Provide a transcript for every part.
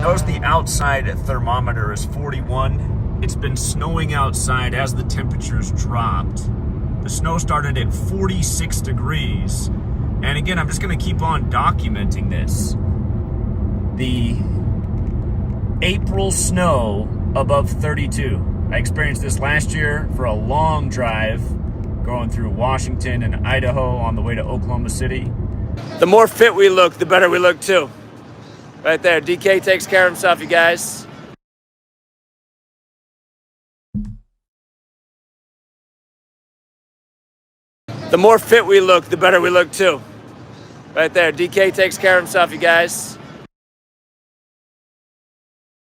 Notice the outside thermometer is 41. It's been snowing outside as the temperatures dropped. The snow started at 46 degrees. And again, I'm just going to keep on documenting this. The April snow above 32. I experienced this last year for a long drive going through Washington and Idaho on the way to Oklahoma City. The more fit we look, the better we look too. Right there, DK takes care of himself, you guys. The more fit we look, the better we look too. Right there, DK takes care of himself, you guys.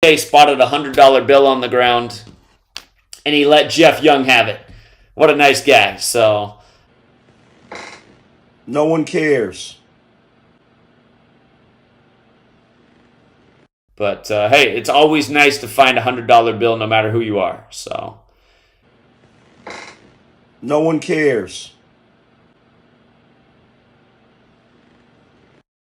DK spotted a $100 bill on the ground, and he let Jeff Young have it. What a nice guy, so. No one cares. But, hey, it's always nice to find a $100 bill no matter who you are, so. No one cares.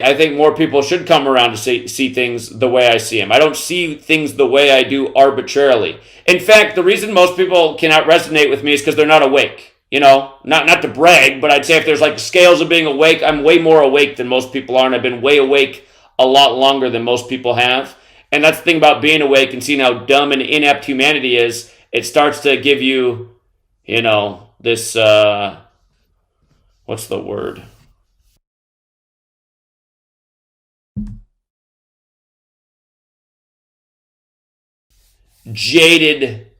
I think more people should come around to see things the way I see them. I don't see things the way I do arbitrarily. In fact, the reason most people cannot resonate with me is because they're not awake. You know, not to brag, but I'd say if there's like scales of being awake, I'm way more awake than most people are, and I've been way awake a lot longer than most people have. And that's the thing about being awake and seeing how dumb and inept humanity is. It starts to give you, you know, this, what's the word? Jaded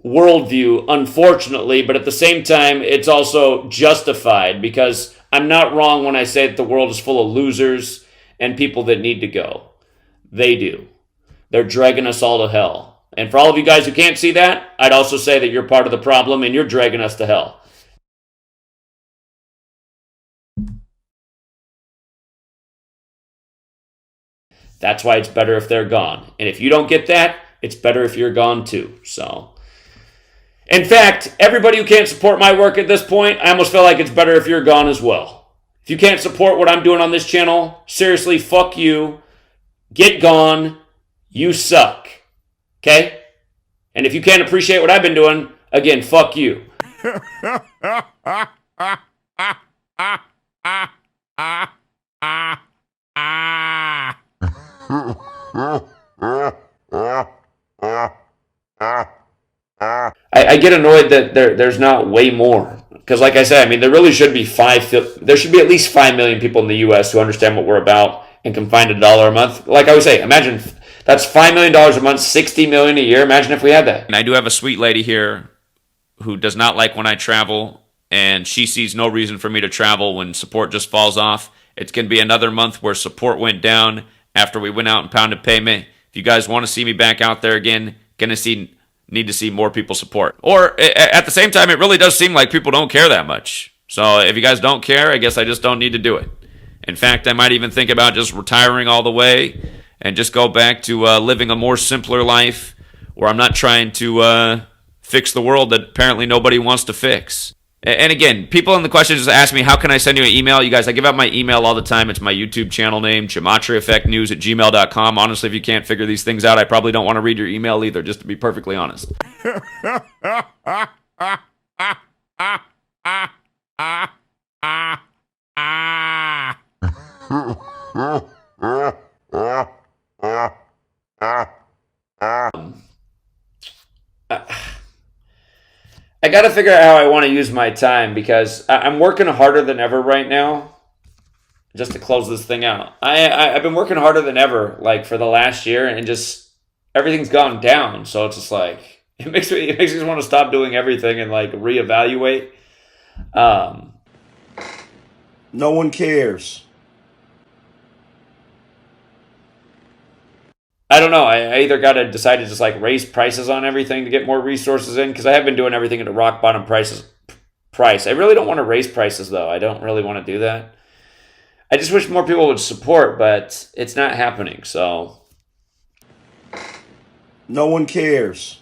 worldview, unfortunately, but at the same time, it's also justified because I'm not wrong when I say that the world is full of losers and people that need to go. They do. They're dragging us all to hell. And for all of you guys who can't see that, I'd also say that you're part of the problem and you're dragging us to hell. That's why it's better if they're gone. And if you don't get that, it's better if you're gone too. So, in fact, everybody who can't support my work at this point, I almost feel like it's better if you're gone as well. If you can't support what I'm doing on this channel, seriously, fuck you. Get gone. You suck. Okay? And if you can't appreciate what I've been doing, again, fuck you. I get annoyed that there's not way more. Because like I said, I mean, there really should be there should be at least 5 million people in the U.S. who understand what we're about and can find $1 a month. Like I would say, imagine that's $5 million a month, $60 million a year. Imagine if we had that. And I do have a sweet lady here who does not like when I travel, and she sees no reason for me to travel when support just falls off. It's going to be another month where support went down after we went out and pounded payment. If you guys want to see me back out there again, need to see more people support. Or at the same time, it really does seem like people don't care that much. So if you guys don't care, I guess I just don't need to do it. In fact, I might even think about just retiring all the way and just go back to living a more simpler life where I'm not trying to fix the world that apparently nobody wants to fix. And again, people in the questions just ask me, how can I send you an email? You guys, I give out my email all the time. It's my YouTube channel name, gematriaeffectnews@gmail.com. Honestly, if you can't figure these things out, I probably don't want to read your email either, just to be perfectly honest. I got to figure out how I want to use my time because I'm working harder than ever right now. Just to close this thing out, I've been working harder than ever, like for the last year, and just everything's gone down. So it's just like it makes me just want to stop doing everything and like reevaluate. No one cares. I don't know. I either got to decide to just like raise prices on everything to get more resources in, because I have been doing everything at a rock bottom price. I really don't want to raise prices though. I don't really want to do that. I just wish more people would support, but it's not happening. So no one cares.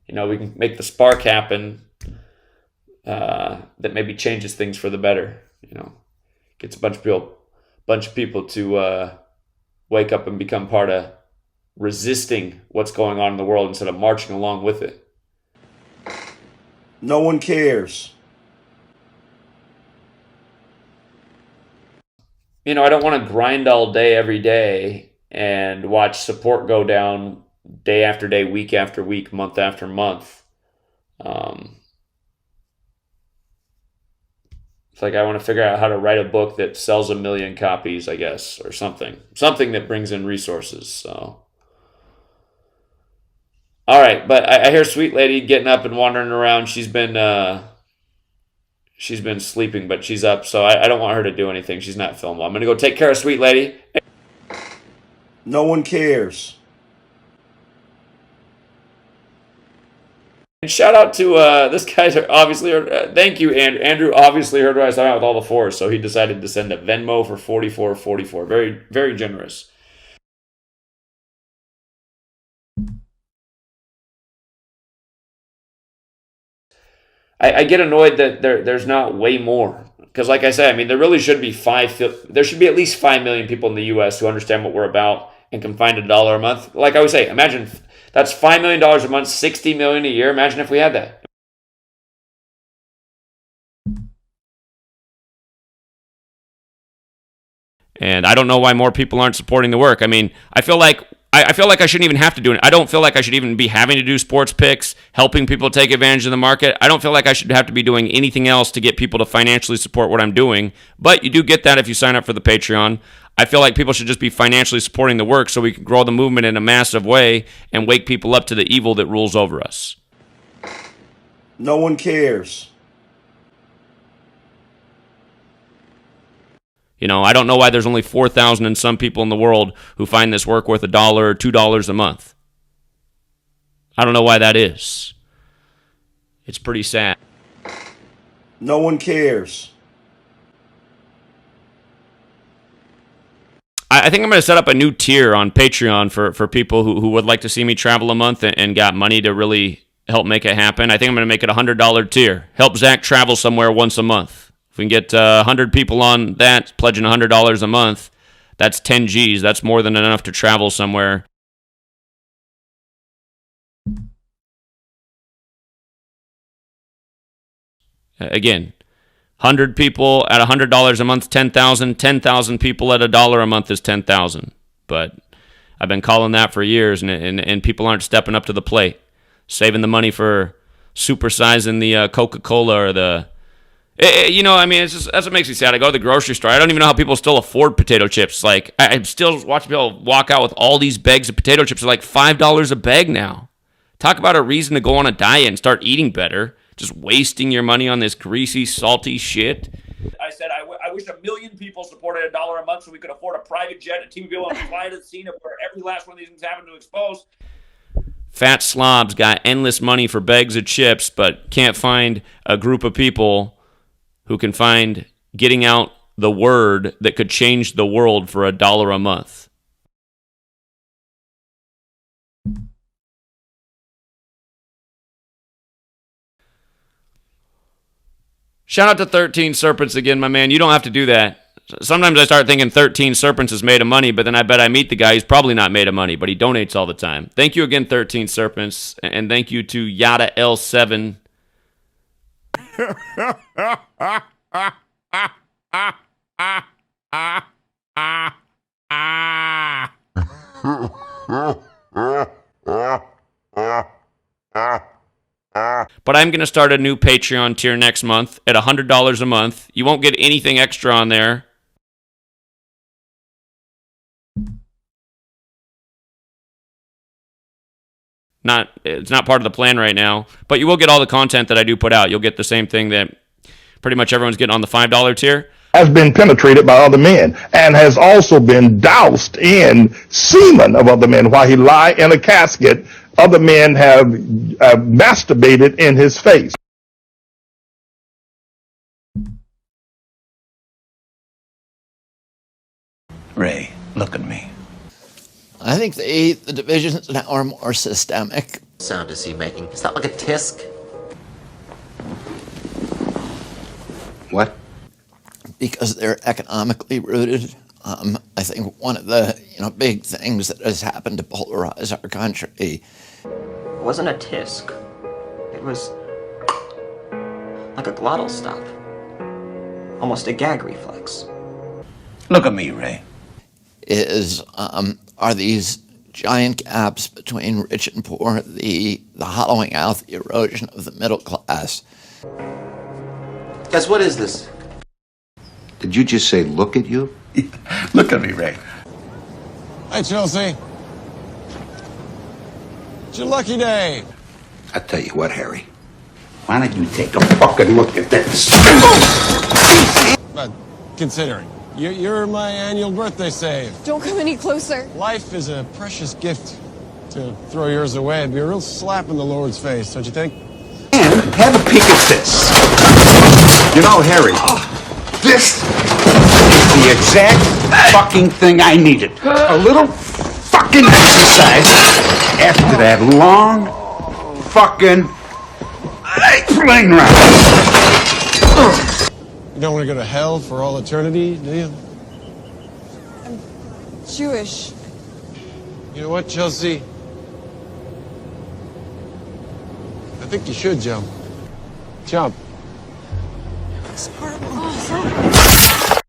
You know, we can make the spark happen. That maybe changes things for the better. You know, gets a bunch of people bunch of people to wake up and become part of resisting what's going on in the world instead of marching along with it. No one cares. I don't want to grind all day every day and watch support go down day after day, week after week, month after month. It's like I want to figure out how to write a book that sells 1 million copies, I guess, or something that brings in resources. So, all right, but I hear Sweet Lady getting up and wandering around. She's been sleeping, but she's up, so I don't want her to do anything. She's not filmable. I'm gonna go take care of Sweet Lady. No one cares. And shout out to this guy's obviously. Thank you, Andrew. Andrew obviously heard what I was talking about with all the fours, so he decided to send a Venmo for 44.44. Very, very generous. I get annoyed that there's not way more because, like I said, I mean there really should be There should be at least 5 million people in the U.S. who understand what we're about and can find $1 a month. Like I always say, imagine that's $5 million a month, 60 million a year. Imagine if we had that. And I don't know why more people aren't supporting the work. I mean, I feel like I shouldn't even have to do it. I don't feel like I should even be having to do sports picks, helping people take advantage of the market. I don't feel like I should have to be doing anything else to get people to financially support what I'm doing. But you do get that if you sign up for the Patreon. I feel like people should just be financially supporting the work so we can grow the movement in a massive way and wake people up to the evil that rules over us. No one cares. I don't know why there's only 4,000 and some people in the world who find this work worth $1 or $2 a month. I don't know why that is. It's pretty sad. No one cares. I think I'm going to set up a new tier on Patreon for people who would like to see me travel a month and got money to really help make it happen. I think I'm going to make it a $100 tier. Help Zach travel somewhere once a month. If we can get 100 people on that, pledging $100 a month, that's 10 G's. That's more than enough to travel somewhere. Again, 100 people at $100 a month, 10,000. 10,000 people at $1 a month is 10,000. But I've been calling that for years, and people aren't stepping up to the plate, saving the money for supersizing the Coca-Cola or the... it's just, that's what makes me sad. I go to the grocery store. I don't even know how people still afford potato chips. Like, I'm still watching people walk out with all these bags of potato chips. They're like $5 a bag now. Talk about a reason to go on a diet and start eating better. Just wasting your money on this greasy, salty shit. I said, I wish 1 million people supported $1 a month so we could afford a private jet, a team to be able to fly to the scene of where every last one of these things happen to expose. Fat slobs got endless money for bags of chips, but can't find a group of people who can find getting out the word that could change the world for $1 a month. Shout out to 13 Serpents again, my man. You don't have to do that. Sometimes I start thinking 13 Serpents is made of money, but then I bet I meet the guy who's probably not made of money, but he donates all the time. Thank you again, 13 Serpents, and thank you to Yada L7. But I'm going to start a new Patreon tier next month at $100 a month. You won't get anything extra on there. It's not part of the plan right now, but you will get all the content that I do put out. You'll get the same thing that pretty much everyone's getting on the $5 tier. Has been penetrated by other men and has also been doused in semen of other men while he lie in a casket. Other men have masturbated in his face. Ray, look at me. I think the divisions now are more systemic. Sound is he making? Is that like a tisk? What? Because they're economically rooted. I think one of the big things that has happened to polarize our country. It wasn't a tisk. It was like a glottal stop. Almost a gag reflex. Look at me, Ray. Are these giant gaps between rich and poor, the hollowing out, the erosion of the middle class. Guys, what is this? Did you just say look at you? Look at me, Ray. Hi, Chelsea. It's your lucky day. I tell you what, Harry. Why don't you take a fucking look at this? But considering, you're my annual birthday save. Don't come any closer. Life is a precious gift. To throw yours away, it'd be a real slap in the Lord's face, don't you think? And have a peek at this. You know, Harry, this is the exact fucking thing I needed. A little fucking exercise after that long fucking plane ride. You don't want to go to hell for all eternity, do you? I'm Jewish. You know what, Chelsea? I think you should jump. Jump.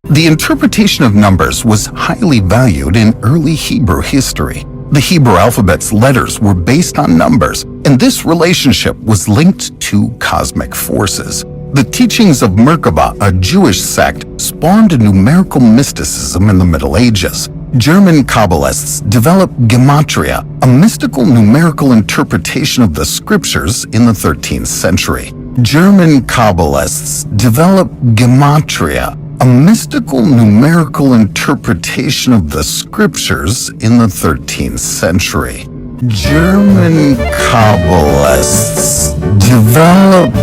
The interpretation of numbers was highly valued in early Hebrew history. The Hebrew alphabet's letters were based on numbers, and this relationship was linked to cosmic forces. The teachings of Merkaba, a Jewish sect, spawned numerical mysticism in the Middle Ages. German Kabbalists developed Gematria, a mystical numerical interpretation of the scriptures in the 13th century. German Kabbalists developed Gematria, a mystical numerical interpretation of the scriptures in the 13th century. German Kabbalists developed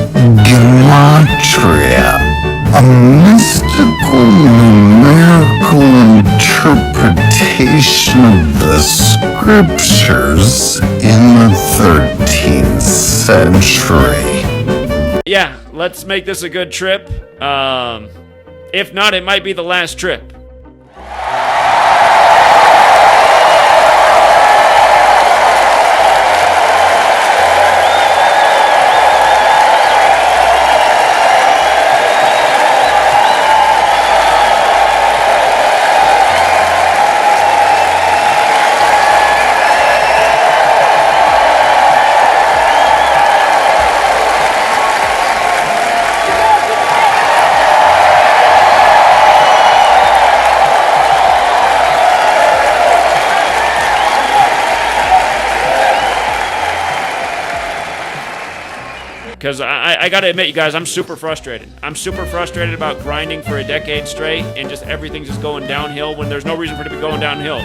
Gematria, a mystical numerical interpretation of the scriptures in the 13th century. Yeah, let's make this a good trip. If not, it might be the last trip. Because I got to admit, you guys, I'm super frustrated. I'm super frustrated about grinding for a decade straight and just everything's just going downhill when there's no reason for it to be going downhill.